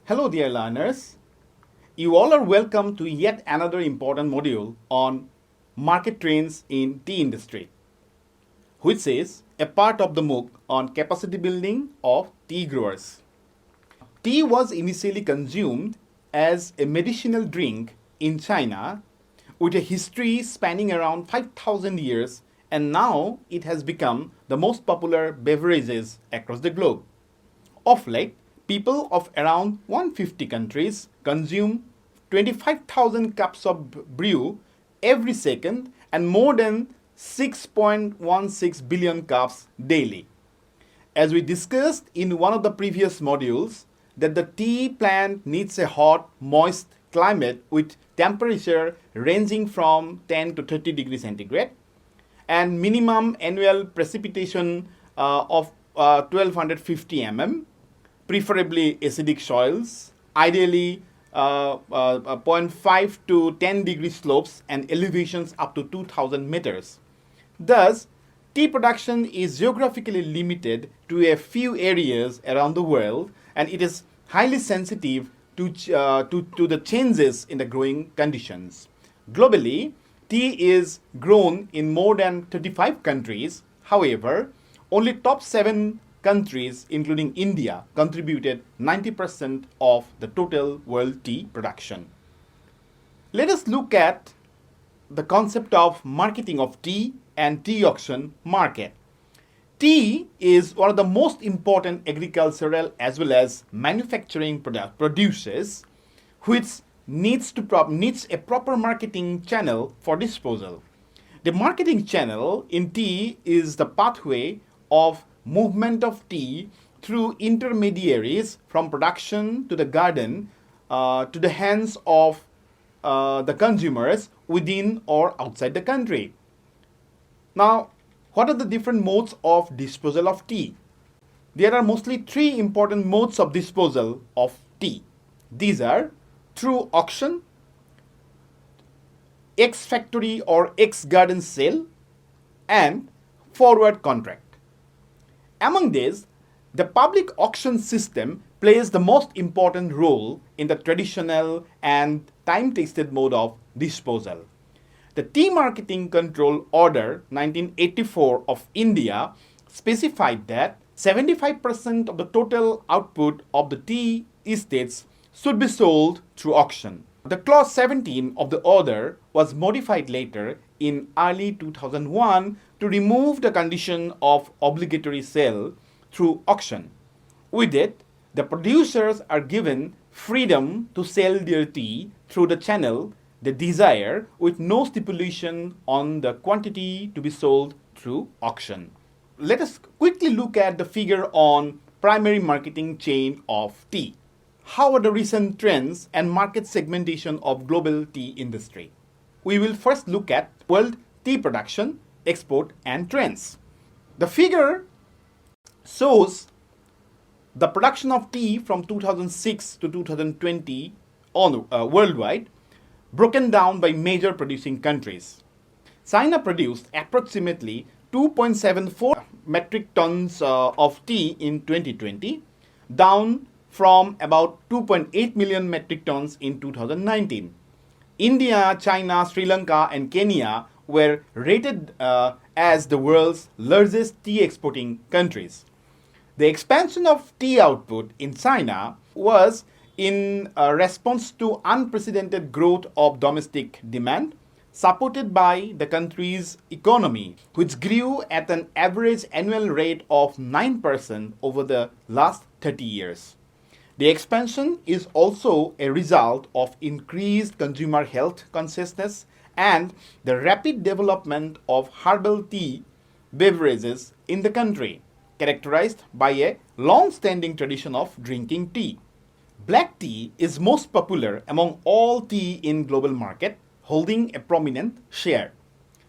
Hello, dear learners. You all are welcome to yet another important module on market trends in tea industry, which is a part of the MOOC on capacity building of tea growers. Tea was initially consumed as a medicinal drink in China with a history spanning around 5,000 years, and now it has become the most popular beverages across the globe. Of late, people of around 150 countries consume 25,000 cups of brew every second and more than 6.16 billion cups daily. As we discussed in one of the previous modules, that the tea plant needs a hot, moist climate with temperature ranging from 10 to 30 degrees centigrade and minimum annual precipitation of 1250 mm, preferably acidic soils, ideally 0.5 to 10 degree slopes and elevations up to 2000 meters. Thus, tea production is geographically limited to a few areas around the world, and it is highly sensitive to the changes in the growing conditions. Globally, tea is grown in more than 35 countries. However, only top 7 countries, including India, contributed 90% of the total world tea production. Let us look at the concept of marketing of tea and tea auction market. Tea is one of the most important agricultural as well as manufacturing producers, which needs a proper marketing channel for disposal. The marketing channel in tea is the pathway of movement of tea through intermediaries from production to the garden to the hands of the consumers within or outside the country. Now, what are the different modes of disposal of tea? There are mostly 3 important modes of disposal of tea. These are through auction, ex-factory or ex-garden sale, and forward contract. Among these, the public auction system plays the most important role in the traditional and time-tested mode of disposal. The Tea Marketing Control Order 1984 of India specified that 75% of the total output of the tea estates should be sold through auction. The clause 17 of the order was modified later in early 2001 to remove the condition of obligatory sale through auction. With it, the producers are given freedom to sell their tea through the channel they desire with no stipulation on the quantity to be sold through auction. Let us quickly look at the figure on primary marketing chain of tea. How are the recent trends and market segmentation of global tea industry? We will first look at world tea production, export and trends. The figure shows the production of tea from 2006 to 2020 worldwide, broken down by major producing countries. China produced approximately 2.74 metric tons of tea in 2020, down from about 2.8 million metric tons in 2019. India, China, Sri Lanka, and Kenya were rated as the world's largest tea exporting countries. The expansion of tea output in China was in response to unprecedented growth of domestic demand, supported by the country's economy, which grew at an average annual rate of 9% over the last 30 years. The expansion is also a result of increased consumer health consciousness and the rapid development of herbal tea beverages in the country, characterized by a long-standing tradition of drinking tea. Black tea is most popular among all tea in global market, holding a prominent share.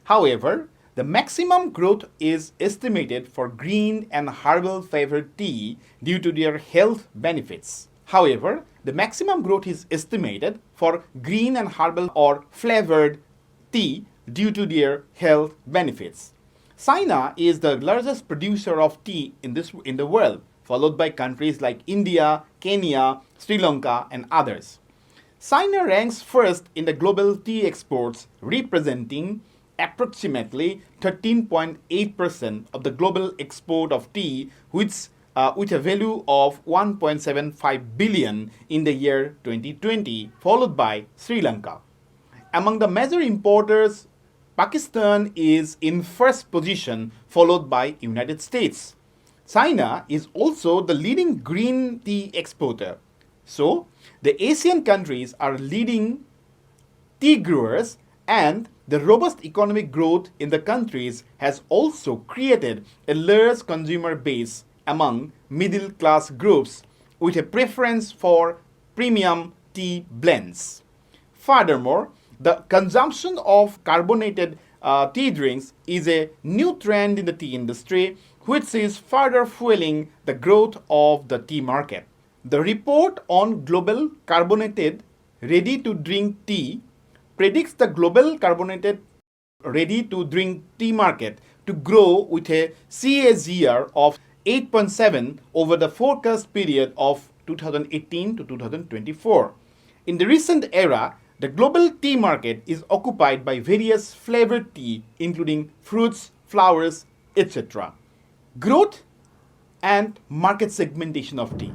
However, the maximum growth is estimated for green and herbal flavored tea due to their health benefits. However, the maximum growth is estimated for green and herbal or flavored tea due to their health benefits. China is the largest producer of tea in the world, followed by countries like India, Kenya, Sri Lanka, and others. China ranks first in the global tea exports, representing approximately 13.8% of the global export of tea, with a value of 1.75 billion in the year 2020, followed by Sri Lanka. Among the major importers, Pakistan is in first position, followed by United States. China is also the leading green tea exporter. So, the Asian countries are leading tea growers, and the robust economic growth in the countries has also created a large consumer base among middle class groups with a preference for premium tea blends. Furthermore, the consumption of carbonated tea drinks is a new trend in the tea industry, which is further fueling the growth of the tea market. The report on global carbonated ready-to-drink tea predicts the global carbonated ready-to-drink tea market to grow with a CAGR of 8.7 over the forecast period of 2018 to 2024. In the recent era, the global tea market is occupied by various flavored tea, including fruits, flowers, etc. Growth and market segmentation of tea.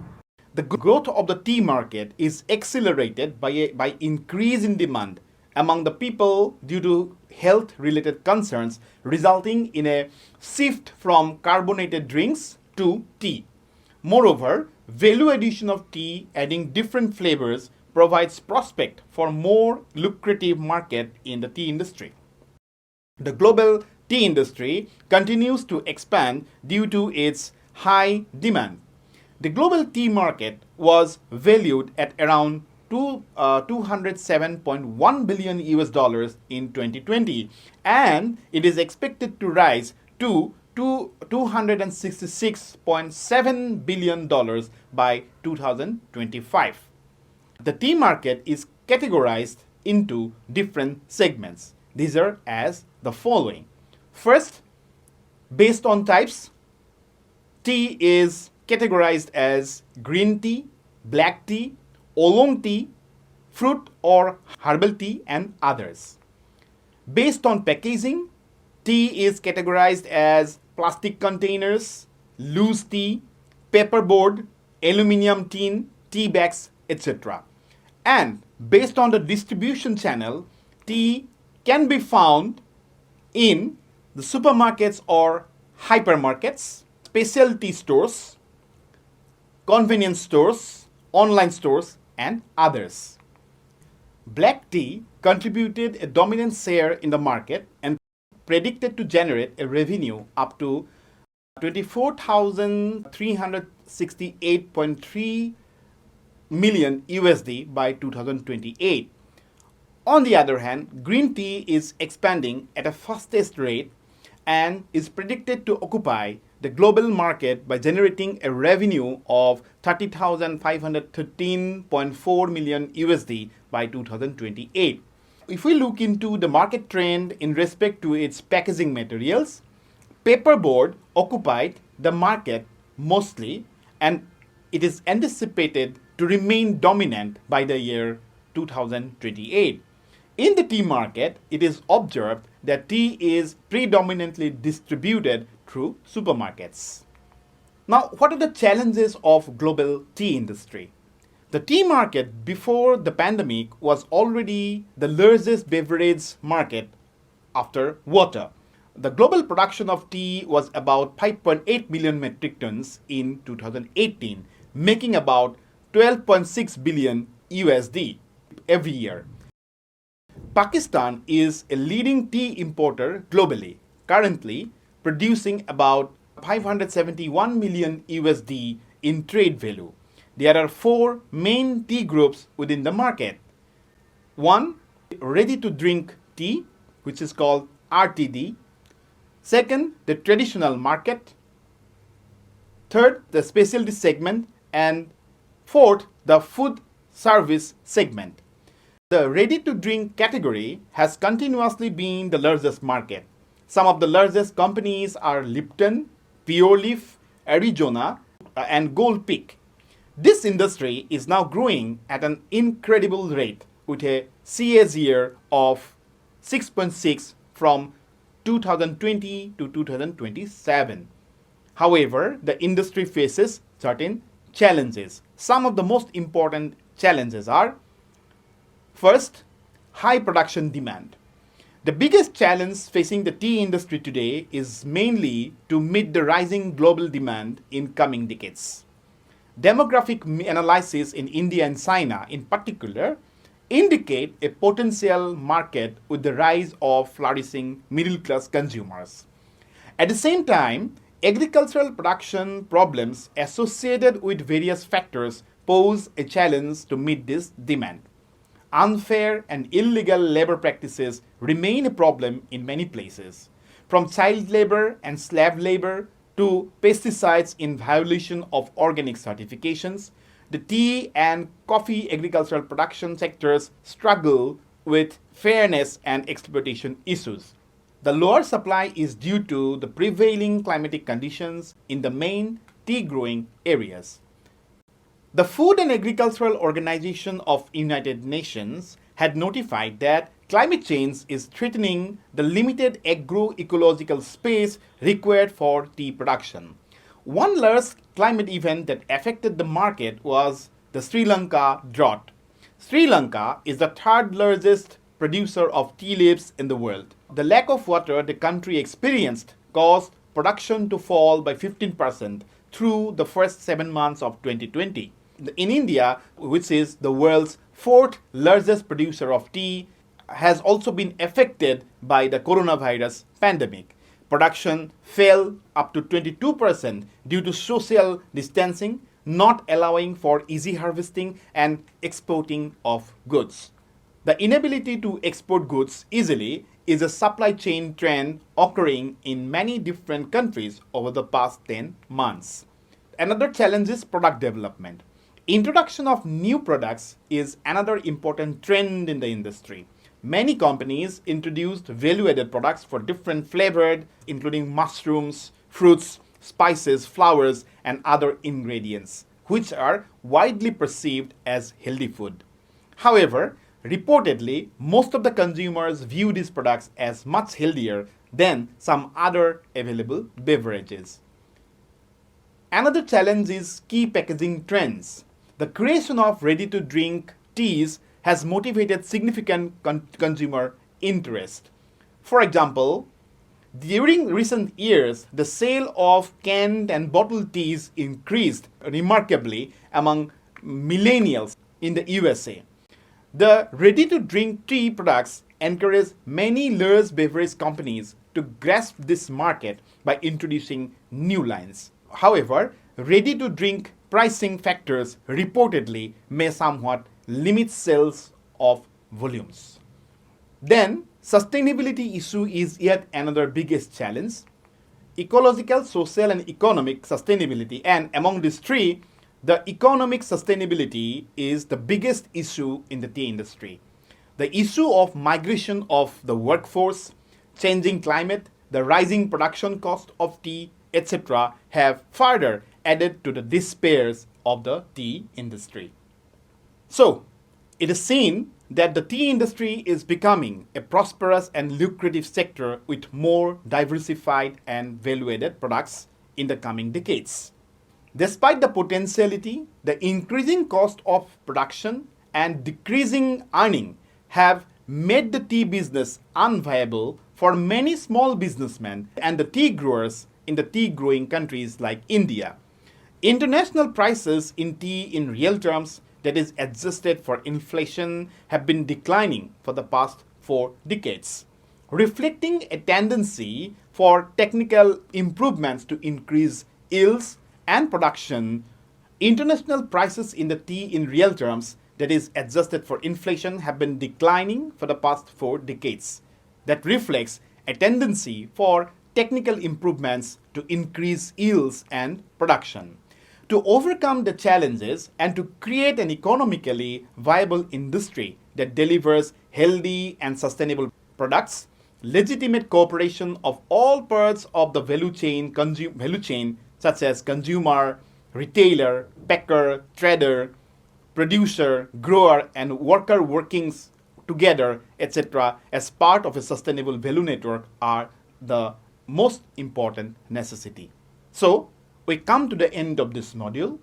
The growth of the tea market is accelerated by increase in demand among the people due to health-related concerns, resulting in a shift from carbonated drinks to tea. Moreover, value addition of tea, adding different flavors, provides prospect for more lucrative market in the tea industry. The global tea industry continues to expand due to its high demand. The global tea market was valued at around 207.1 billion US dollars in 2020, and it is expected to rise to $266.7 billion by 2025. The tea market is categorized into different segments. These are as the following. First, based on types, tea is categorized as green tea, black tea, oolong tea, fruit or herbal tea, and others. Based on packaging, tea is categorized as plastic containers, loose tea, paperboard, aluminum tin, tea bags, etc. And based on the distribution channel, tea can be found in the supermarkets or hypermarkets, specialty stores, convenience stores, online stores, and others. Black tea contributed a dominant share in the market and predicted to generate a revenue up to 24,368.3 million USD by 2028. On the other hand, green tea is expanding at a fastest rate and is predicted to occupy the global market by generating a revenue of 30,513.4 million USD by 2028. If we look into the market trend in respect to its packaging materials, paperboard occupied the market mostly, and it is anticipated to remain dominant by the year 2028. In the tea market, it is observed that tea is predominantly distributed through supermarkets. Now, what are the challenges of global tea industry? The tea market before the pandemic was already the largest beverage market after water. The global production of tea was about 5.8 million metric tons in 2018, making about 12.6 billion USD every year. Pakistan is a leading tea importer globally, currently producing about 571 million USD in trade value. There are four main tea groups within the market. One, ready-to-drink tea, which is called RTD. Second, the traditional market. Third, the specialty segment. And fourth, the food service segment. The ready-to-drink category has continuously been the largest market. Some of the largest companies are Lipton, Pure Leaf, Arizona, and Gold Peak. This industry is now growing at an incredible rate with a CAGR of 6.6 from 2020 to 2027. However, the industry faces certain challenges. Some of the most important challenges are: first, high production demand. The biggest challenge facing the tea industry today is mainly to meet the rising global demand in coming decades. Demographic analysis in India and China in particular indicate a potential market with the rise of flourishing middle class consumers. At the same time, agricultural production problems associated with various factors pose a challenge to meet this demand. Unfair and illegal labor practices remain a problem in many places, from child labor and slave labor to pesticides in violation of organic certifications. The tea and coffee agricultural production sectors struggle with fairness and exploitation issues. The lower supply is due to the prevailing climatic conditions in the main tea growing areas. The Food and Agricultural Organization of United Nations had notified that climate change is threatening the limited agroecological space required for tea production. One large climate event that affected the market was the Sri Lanka drought. Sri Lanka is the third largest producer of tea leaves in the world. The lack of water the country experienced caused production to fall by 15% through the first 7 months of 2020. In India, which is the world's fourth largest producer of tea, has also been affected by the coronavirus pandemic. Production fell up to 22% due to social distancing, not allowing for easy harvesting and exporting of goods. The inability to export goods easily is a supply chain trend occurring in many different countries over the past 10 months. Another challenge is product development. Introduction of new products is another important trend in the industry. Many companies introduced value-added products for different flavored, including mushrooms, fruits, spices, flowers, and other ingredients, which are widely perceived as healthy food. However, reportedly, most of the consumers view these products as much healthier than some other available beverages. Another challenge is key packaging trends. The creation of ready-to-drink teas has motivated significant consumer interest. For example, during recent years, the sale of canned and bottled teas increased remarkably among millennials in the USA. The ready-to-drink tea products encourage many large beverage companies to grasp this market by introducing new lines. However, ready-to-drink pricing factors reportedly may somewhat limit sales of volumes. Then, sustainability issue is yet another biggest challenge. Ecological, social, and economic sustainability, and among these three, the economic sustainability is the biggest issue in the tea industry. The issue of migration of the workforce, changing climate, the rising production cost of tea, etc., have further added to the despairs of the tea industry. So, it is seen that the tea industry is becoming a prosperous and lucrative sector with more diversified and value-added products in the coming decades. Despite the potentiality, the increasing cost of production and decreasing earning have made the tea business unviable for many small businessmen and the tea growers in the tea growing countries like India. International prices in tea in real terms, that is adjusted for inflation, have been declining for the past 4 decades, reflecting a tendency for technical improvements to increase yields and production. International prices in the tea in real terms, that is adjusted for inflation, have been declining for the past 4 decades. That reflects a tendency for technical improvements to increase yields and production. To overcome the challenges and to create an economically viable industry that delivers healthy and sustainable products, legitimate cooperation of all parts of the value chain such as consumer, retailer, packer, trader, producer, grower, and worker working together, etc., as part of a sustainable value network are the most important necessity. So, we come to the end of this module.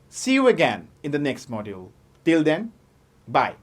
See you again in the next module. Till then, bye.